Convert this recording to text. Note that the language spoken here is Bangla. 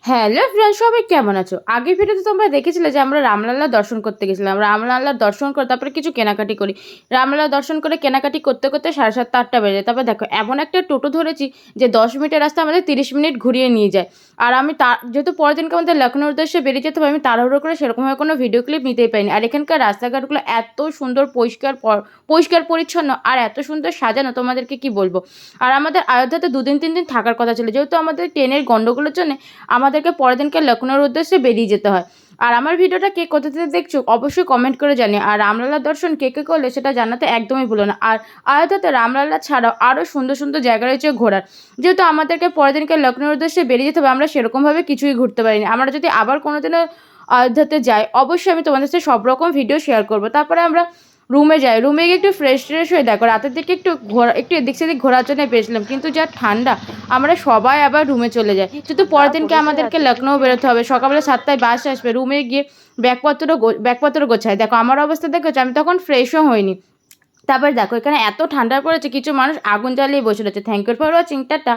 হ্যালো ফ্রেন্ডস, সবাই কেমন আছো? আগের ভিডিওতে তোমরা দেখেছিলে যে আমরা রামলালা দর্শন করতে গেছিলাম। রামলালার দর্শন করে তারপরে কিছু কেনাকাটি করি। রামলালা দর্শন করে কেনাকাটি করতে করতে 7:30 8টা বেজে যায়। তারপর দেখো এমন একটা টোটো ধরেছি যে 10 মিনিটের রাস্তা আমাদের 30 মিনিট ঘুরিয়ে নিয়ে যায়। আর আমি যেহেতু পরের দিনকে আমাদের লখনৌর উদ্দেশ্যে বেরিয়ে যেতে হবে, আমি তাড়াহুড়ো করে সেরকমভাবে কোনো ভিডিও ক্লিপ নিতেই পারিনি। আর এখানকার রাস্তাঘাটগুলো এত সুন্দর পরিষ্কার পরিচ্ছন্ন আর এত সুন্দর সাজানো, তোমাদেরকে কি বলবো। আর আমাদের অযোধ্যাতে 2 দিন 3 দিন থাকার কথা ছিল, যেহেতু আমাদের ট্রেনের গন্ডগোলের জন্য আমাদেরকে পরের দিনকে লখনৌর উদ্দেশ্যে বেরিয়ে যেতে হয়। আর আমার ভিডিওটা কে কোথা থেকে দেখছো অবশ্যই কমেন্ট করে জানিও। আর রামলালা দর্শন কে কে করলে সেটা জানাতে একদমই ভুলো না। আর অযোধ্যাতে রামলালা ছাড়াও আরও সুন্দর সুন্দর জায়গা রয়েছে ঘোরার। যেহেতু আমাদেরকে পরের দিনকে লখনৌর উদ্দেশ্যে বেরিয়ে যেতে হবে, আমরা সেরকমভাবে কিছুই ঘুরতে পারিনি। আমরা যদি আবার কোনোদিনও অযোধ্যাতে যাই, অবশ্যই আমি তোমাদের সাথে সব রকম ভিডিও শেয়ার করবো। তারপরে আমরা রুমে যাই, রুমে গিয়ে একটু ফ্রেশ হয়ে দেখো রাতের দিকে একটু এদিক সেদিক ঘোরার জন্য পেয়েছিলাম, কিন্তু যা ঠান্ডা আমরা সবাই আবার রুমে চলে যাই। যেহেতু পরের দিনকে আমাদেরকে লখনৌ বেরোতে হবে, সকালবেলা 7টায় বাস আসবে। রুমে গিয়ে ব্যাগপত্র গোছায়। দেখো আমার অবস্থা দেখেছো, আমি তখন ফ্রেশও হইনি। তারপর দেখো এখানে এত ঠান্ডা পড়েছে, কিছু মানুষ আগুন জ্বালিয়ে বসে রয়েছে। Thank you for watching, tata.